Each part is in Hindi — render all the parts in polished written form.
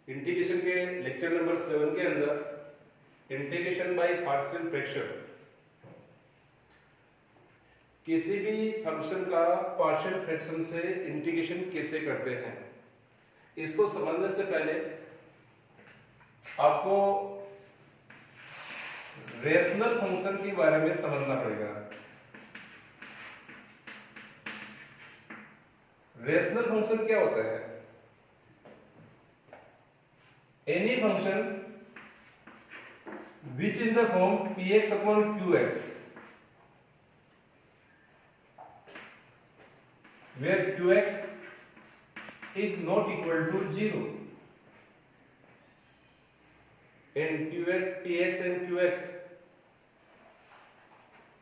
इंटीग्रेशन के लेक्चर नंबर 7 के अंदर इंटीग्रेशन बाय पार्शियल फ्रैक्शन, किसी भी फंक्शन का पार्शियल फ्रैक्शन से इंटीग्रेशन कैसे करते हैं, इसको समझने से पहले आपको रेशनल फंक्शन के बारे में समझना पड़ेगा। रेशनल फंक्शन क्या होता है? Any function which in the form px upon qx where qx is not equal to 0 and px and qx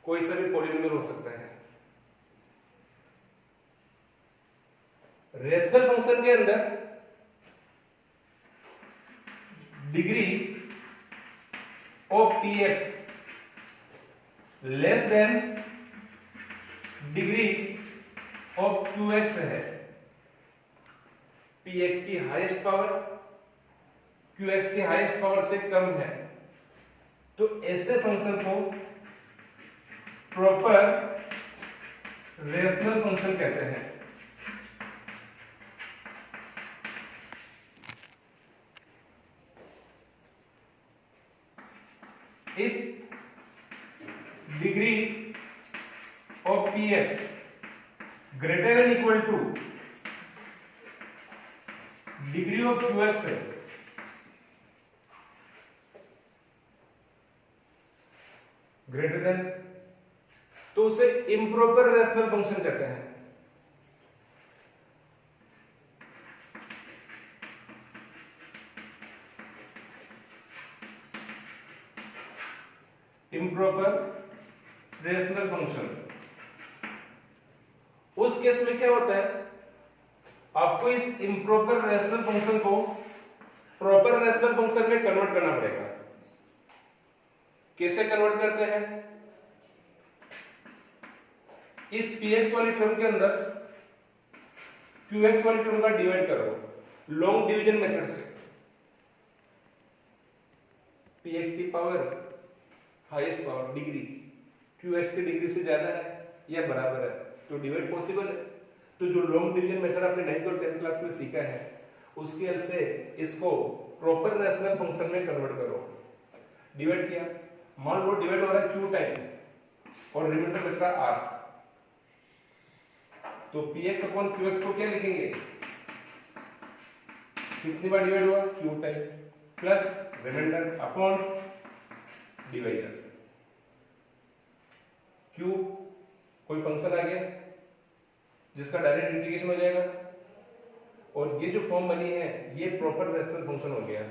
कोई सा भी पॉलिनोमियल हो सकता है। रेशनल फंक्शन के अंदर degree of px less than degree of qx है। px की हाईएस्ट पावर qx की हाईएस्ट पावर से कम है, तो ऐसे फंक्शन को प्रॉपर रेशनल फंक्शन कहते हैं। If degree of px greater than equal to degree of qx है, ग्रेटर देन, तो उसे इम्प्रॉपर रेशनल फंक्शन कहते हैं। इम्प्रॉपर रेशनल फंक्शन, उस केस में क्या होता है, आपको इस इम्प्रॉपर रेशनल फंक्शन को प्रॉपर रेशनल फंक्शन में कन्वर्ट करना पड़ेगा। कैसे कन्वर्ट करते हैं? इस px वाली टर्म के अंदर qx वाली टर्म का डिवाइड करो लॉन्ग डिवीजन मेथड से। px की power highest power degree qx की डिग्री से ज्यादा है या बराबर है, तो डिवाइड पॉसिबल है। तो जो लॉन्ग डिवीजन मेथड आपने 9th और 10th क्लास में सीखा है, उसकी हेल्प से इसको प्रॉपर रेशनल फंक्शन में कन्वर्ट करो। डिवाइड किया, मान लो डिवाइड हो रहा है q टाइम और रिमाइंडर बच रहा r, तो px अपॉन qx को क्या लिखेंगे? कितनी बार डिवाइड हुआ? q time plus remainder upon divider. q कोई फंक्शन आ गया जिसका डायरेक्ट इंटीग्रेशन हो जाएगा, और ये जो फॉर्म बनी है ये प्रॉपर रेशनल फंक्शन हो गया।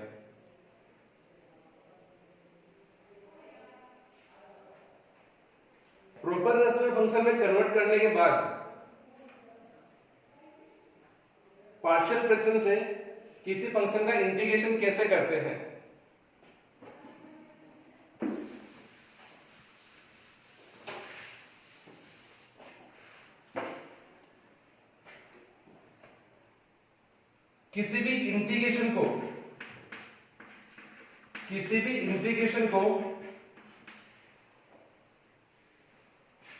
प्रॉपर रेशनल फंक्शन में कन्वर्ट करने के बाद पार्शियल फ्रैक्शन से किसी फंक्शन का इंटीग्रेशन कैसे करते हैं? किसी भी इंटीग्रेशन को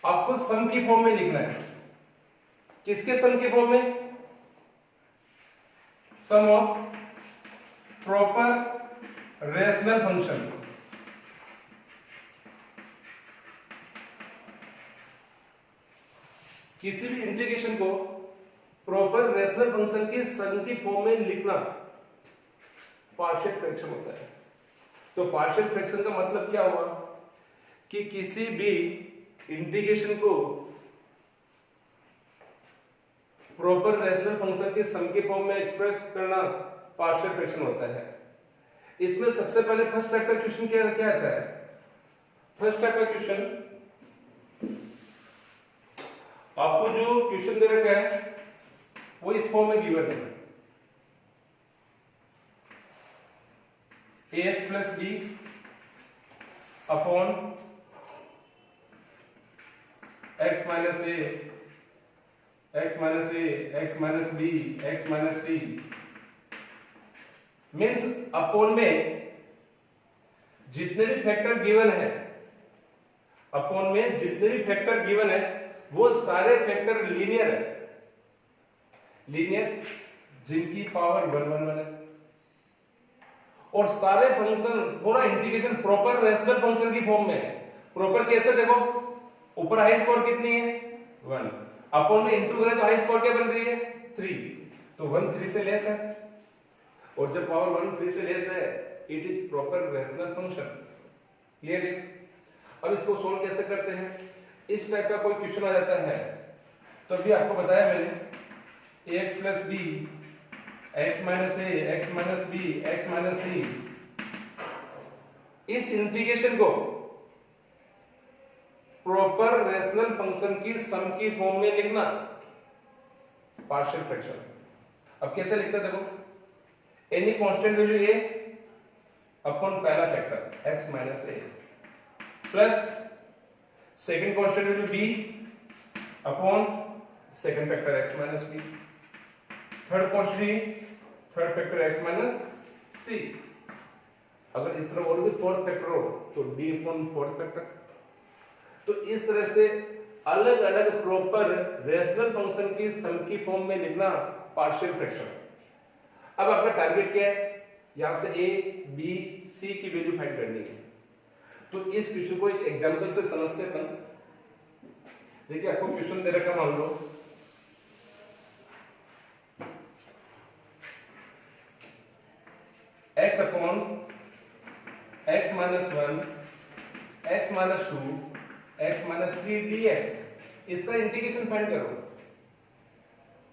आपको सम की फॉर्म में लिखना है। किसके सम की फॉर्म में? सम ऑफ प्रॉपर रेशनल फंक्शन। किसी भी इंटीग्रेशन को प्रॉपर रेशनल फंक्शन के सम की फॉर्म में लिखना पार्शियल फ्रैक्शन होता है। तो पार्शियल फ्रैक्शन का मतलब क्या हुआ कि किसी भी इंटीग्रेशन को प्रॉपर रेशनल फंक्शन के सम के फॉर्म में एक्सप्रेस करना पार्शियल फ्रैक्शन होता है। इसमें सबसे पहले फर्स्ट टाइप का क्वेश्चन क्या आता है? फर्स्ट टाइप का क्वेश्चन, आपको जो क्वेश्चन दे रखा है वो इस फॉर्म में गिवन है, ax plus b upon x minus a, x minus a, x minus b, x minus c means upon में जितने भी फैक्टर गिवन है, अपोन में जितने भी फैक्टर गिवन है वो सारे फैक्टर लीनियर है, लीनियर जिनकी पावर 1 1 1 है, और सारे फंक्शन पूरा इंटीग्रेशन प्रॉपर रेशनल फंक्शन की फॉर्म में है। प्रॉपर कैसे देखो, ऊपर हाईएस्ट पावर कितनी है 1, अपोन में इंटू करें तो हाईएस्ट पावर क्या बन रही है 3, तो 1 3 से लेस है, और जब पावर 1 3 से लेस है it is proper rational function. Clear है? अब इसको सोल्व कैसे करते हैं, इस टाइप का कोई क्वेश्चन आ जाता है तो अभी आपको बताया मैंने ax plus b x minus a x minus b x minus c, इस इंटीग्रेशन को प्रॉपर रेशनल फंक्शन की सम की फॉर्म में लिखना, पार्शियल फ्रैक्शन। अब कैसे लिखते हैं देखो, any constant value a upon पहला factor x minus a plus second constant value b upon second factor x minus b, third constant third factor x minus c। अगर इस तरह और भी फोर्थ फैक्टर हो तो d अपॉन फोर्थ फैक्टर। तो इस तरह से अलग अलग प्रॉपर रेशनल फंक्शन की सम की फॉर्म में लिखना पार्शियल फ्रैक्शन। अब आपका टारगेट क्या है, यहां से a b c की वैल्यू फाइंड करनी है। तो इस क्वेश्चन को एक एग्जांपल से समझते हैं। देखिए आपको क्वेश्चन दे रखा, मान लो x upon x minus 1 x minus 2 x minus 3 dx, इसका इंटीग्रेशन फाइंड करो।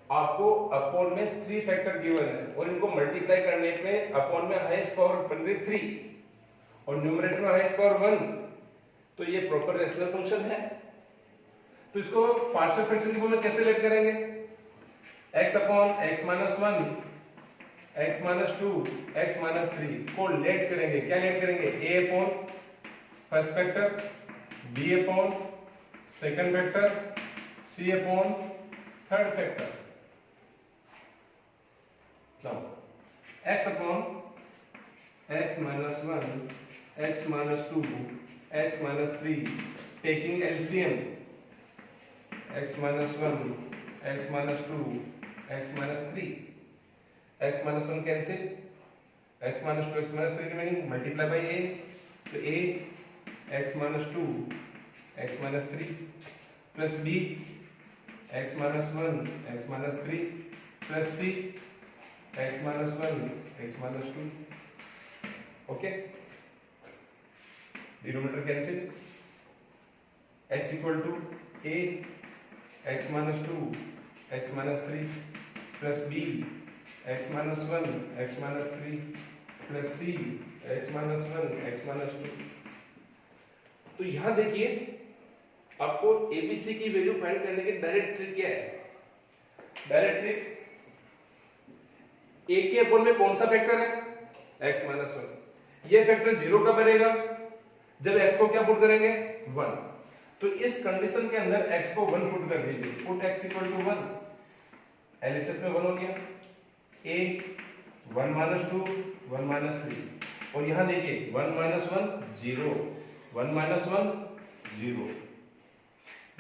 आपको अपॉन में 3 फैक्टर गिवन है और इनको मल्टीप्लाई करने पे अपॉन में हाईएस्ट पावर बन रही 3 और न्यूमरेटर में हाईएस्ट पावर 1, तो ये प्रॉपर रेशनल फंक्शन है। तो इसको पार्शियल फ्रैक्शन की फॉर्म में कैसे लेट करेंगे, x upon x minus 1 x minus 2 x minus 3 को लेट करेंगे। क्या लेट करेंगे, a upon first factor, b upon second factor, c upon third factor. Now x upon x minus 1 x minus 2 x minus 3 taking LCM x minus 1 x minus 2 x minus 3, x minus 1 cancel, x minus 2 x minus 3 remaining, multiply by a, तो a x minus 2 x minus 3 plus b x minus 1 x minus 3 plus c x minus 1 x minus 2। Okay, denominator cancel, x equal to a x minus 2 x minus 3 plus b x minus 1 x minus 3 plus c x minus 1 x minus 2। तो यहां देखिए आपको एबीसी की वैल्यू फाइंड करने की डायरेक्ट ट्रिक क्या है, डायरेक्ट ट्रिक a के अपॉन में कौन सा फैक्टर है x माइनस 1, ये फैक्टर 0 का बनेगा जब x को क्या पुट करेंगे 1। तो इस कंडीशन के अंदर x को 1 पुट कर दीजिए, put x equal to 1, LHS में 1 हो गया, a 1 माइनस 2 1 माइनस 3, और यहां देखिए 1 minus 1 0 1 minus 1 0,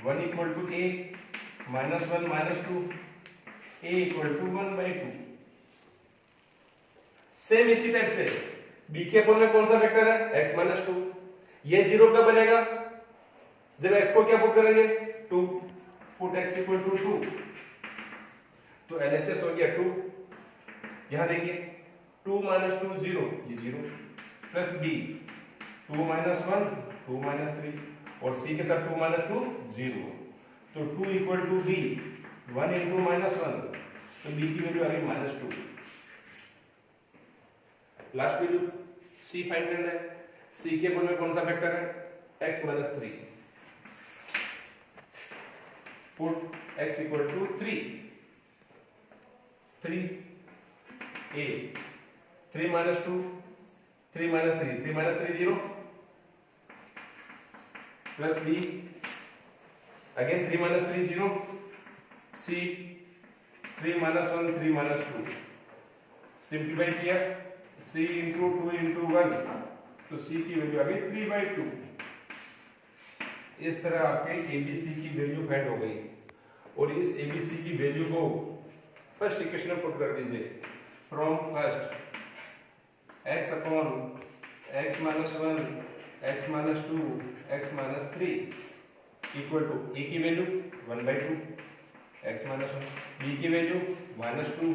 1 equal to a minus 1 minus 2 a equal to 1 by 2। Same इसी टाइप से b के अपॉन में कौन सा वेक्टर है x माइनस 2, ये 0 कब बनेगा जब x को क्या पुट करेंगे 2, पुट x इक्वल टू 2, तो LHS हो गया 2। यहां देखिए 2 माइनस 2 0, ये 0 प्लस b 2 माइनस 1 2 माइनस 3 और c के साथ 2 माइनस 2 0, तो 2 equal to b 1 into minus 1, तो b की वैल्यू आ गई minus 2। Last value c find करना है, c के अपॉन में कौन सा फैक्टर है x minus 3, put x equal to 3 a 3 minus 2 3 minus 3 3 minus 3 0 plus b again 3 minus 3 0 c 3 minus 1 3 minus 2, simplify किया c इंटू 2 इंटू 1, तो c की वैल्यू आ गई 3/2। इस तरह आपके ABC की वैल्यू फाइंड हो गई और इस ABC की वैल्यू को फर्स्ट इक्वेशन में पुट कर दीजिए। From first x upon x minus 1 x minus 2 x minus 3 equal to a की वैल्यू 1/2 x माइनस 1, b की वैल्यू -2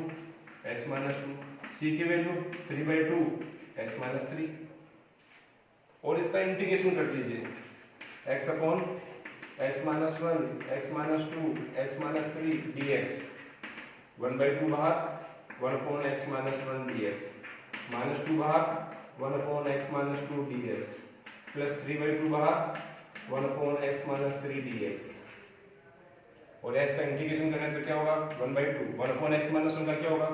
x माइनस 2, c की वैल्यू 3/2 x माइनस 3 और इसका इंटीग्रेशन कर दीजिए। x upon x minus 1 x minus 2 x minus 3 dx 1/2 बाहर 1 अपॉन x माइनस 1 dx -2 बाहर 1 upon x minus 2 dx plus 3/2 बाहर 1 अपॉन x माइनस 3 dx और x का इंटीग्रेशन करें तो क्या होगा 1/2 1 अपॉन x माइनस 1 का क्या होगा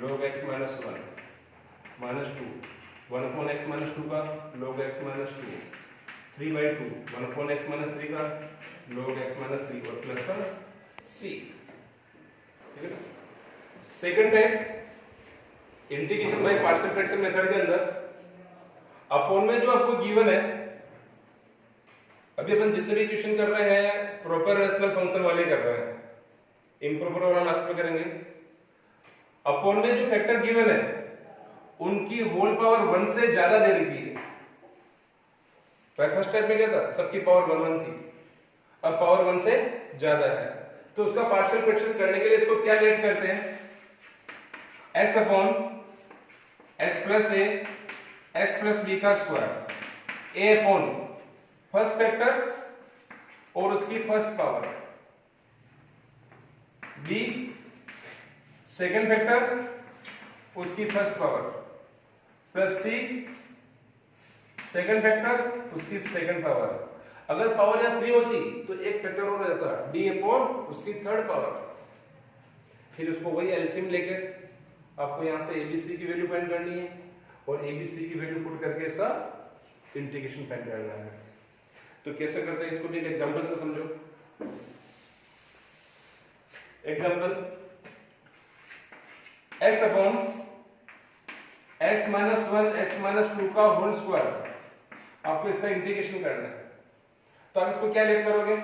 log x minus 1 -2 1 upon x minus 2 का log x minus 2 3/2 1 upon x minus 3 का log x माइनस 3 और प्लस का c। ठीक है ना। Second type integration by partial fraction method के अंदर अपॉन में जो आपको गिवन है, अभी अपन जितने भी क्वेश्चन कर रहे हैं प्रॉपर रेशनल फंक्शन वाले कर रहे हैं, इम्प्रॉपर वाला लास्ट में करेंगे। अपॉन में जो फैक्टर गिवन है उनकी होल पावर 1 से ज्यादा दे रखी है। फर्स्ट टाइप में क्या था, सबकी पावर 1 थी, अब पावर 1 से ज्यादा है, तो उसका पार्शियल फ्रैक्शन करने के लिए इसको क्या लेट करते हैं, x upon x plus a x plus b का square, a upon first factor और उसकी first power, b second factor उसकी first power, plus c second factor उसकी सेकंड पावर। अगर पावर यहां 3 होती तो एक फैक्टर और हो जाता d अपॉन उसकी थर्ड पावर। फिर उसको वही एलसीएम लेके आपको यहां से abc की वैल्यू फाइंड करनी है और abc की वैल्यू पुट करके इसका इंटीग्रेशन फाइंड करना है। तो कैसे करते हैं इसको भी एक एग्जांपल से समझो। Example x upon x minus 1 x minus 2 का होल स्क्वायर, आपको इसका इंटीग्रेशन करना है। तो आप इसको क्या लेट करोगे,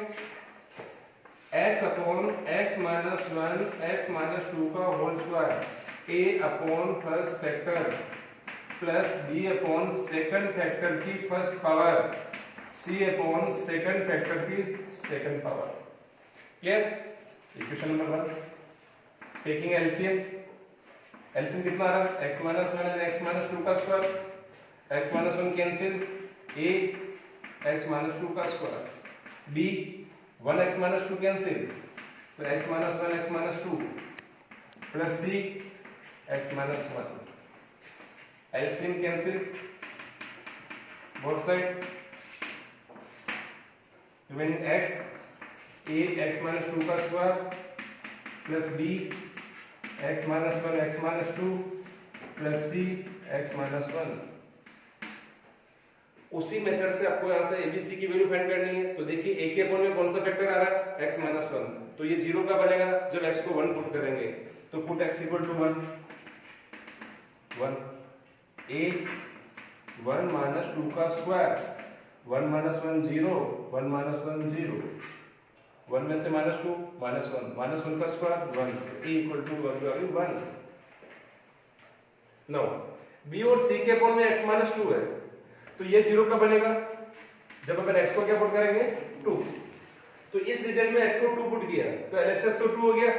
x upon x minus 1 x minus 2 का whole square, a upon first factor plus b upon second factor की first power, c upon second factor की second power. Clear. Equation number 1 taking LCM, LCM कितना आ रहा है x माइनस 1 x माइनस 2 का square, x minus 1 cancel, a x minus 2 का square, b 1x minus 2 cancel, तो x minus 1 x minus 2 plus c x minus 1, LCM cancel both side, remaining x a x minus 2 का square plus b x minus 1 x minus 2 plus c x minus 1। उसी मेथड से आपको यहां से abc की वैल्यू फाइंड करनी है। तो देखिए a के अपॉन में कौन सा फैक्टर आ रहा है x माइनस 1, तो ये 0 का बनेगा जब x को 1 पुट करेंगे, तो put x equal to 1 a 1 minus 2 का स्क्वायर, 1 माइनस 1 0 1 माइनस 1 0, 1 में से -2 -1 का square 1, a equal to 1। Now b और c के अपॉन में x माइनस 2 है, तो ये 0 का बनेगा जब अपन x को क्या पुट करेंगे 2। तो इस रीजन में x को 2 पुट किया तो LHS तो 2 हो गया,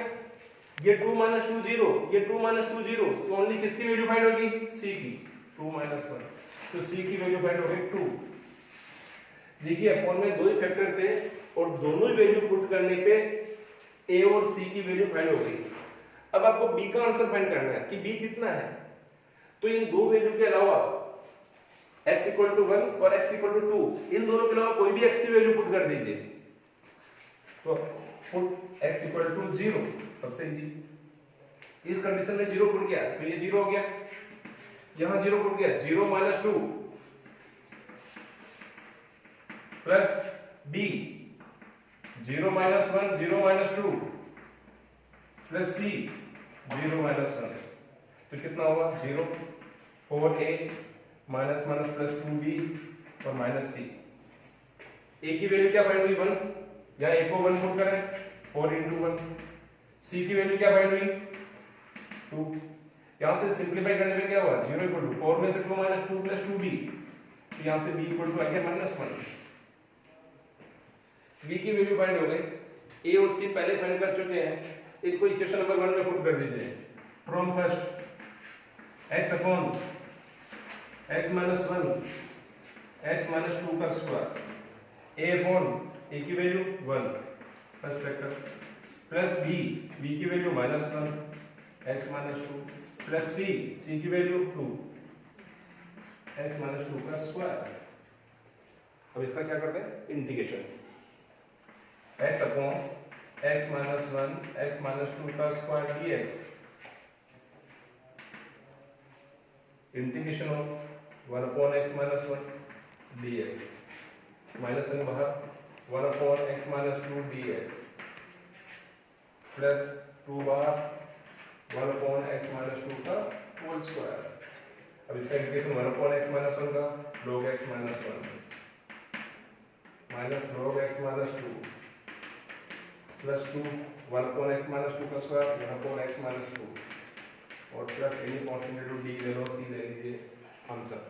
ये 2 माइनस 2 0, ये 2 माइनस 2 0, तो ओनली किसकी वैल्यू फाइंड होगी c की, 2 माइनस 1, तो c की वैल्यू फाइंड होगी 2। देखिए अपॉन में दो ही फैक्टर थे और दोनों ही वैल्यू पुट करने पे a और c की वैल्यू फाइंड हो गई। अब आपको b का आंसर फाइंड करना है कि b कितना है, तो इन दो वैल्यू के अलावा x इक्वल टू 1 और x इक्वल टू 2, इन दोनों के अलावा कोई भी x की वैल्यू पुट कर दीजिए। तो पुट x इक्वल टू 0, सबसे इजी, इस कंडीशन में 0 पुट किया तो ये 0 हो गया, यहां 0 पुट किया 0 minus 2 plus b 0 minus 1 0 minus 2 plus c 0 minus 1, तो कितना होगा 0, 4a minus minus plus 2b और माइनस c। a की वैल्यू क्या फाइंड हुई 1, या a को 1 पुट करें 4 into 1। c की वैल्यू क्या फाइंड हुई 2। यहां से सिंपलीफाई करने पे क्या हुआ 0 इक्वल टू 4 में से 2 माइनस 2 प्लस 2b, तो यहां से b इक्वल टू आ गया -1। b की वैल्यू फाइंड हो गई। a और c पहले फाइंड कर चुके हैं, इनको इक्वेशन नंबर 1 में पुट कर दीजिए। From first x upon x minus 1 x minus 2 का स्क्वायर a अपॉन a की value 1 first vector plus b की value -1 x minus 2 plus c की वैल्यू 2 x माइनस 2 का स्क्वायर। अब इसका क्या करते हैं integration, x upon x minus 1 x minus 2 का square dx integration of 1 upon x minus 1 dx minus n बाहर 1 upon x minus 2 dx plus 2 बाहर 1 अपॉन x माइनस 2 का होल स्क्वायर। अब इसका इंटीग्रेशन 1 अपॉन x माइनस 1 का log x minus 1 minus log x minus 2 plus 2 1 upon x minus 2 का स्क्वायर 1 अपॉन x माइनस 2 और plus any constant to d ले लो, c ले लीजिए आंसर।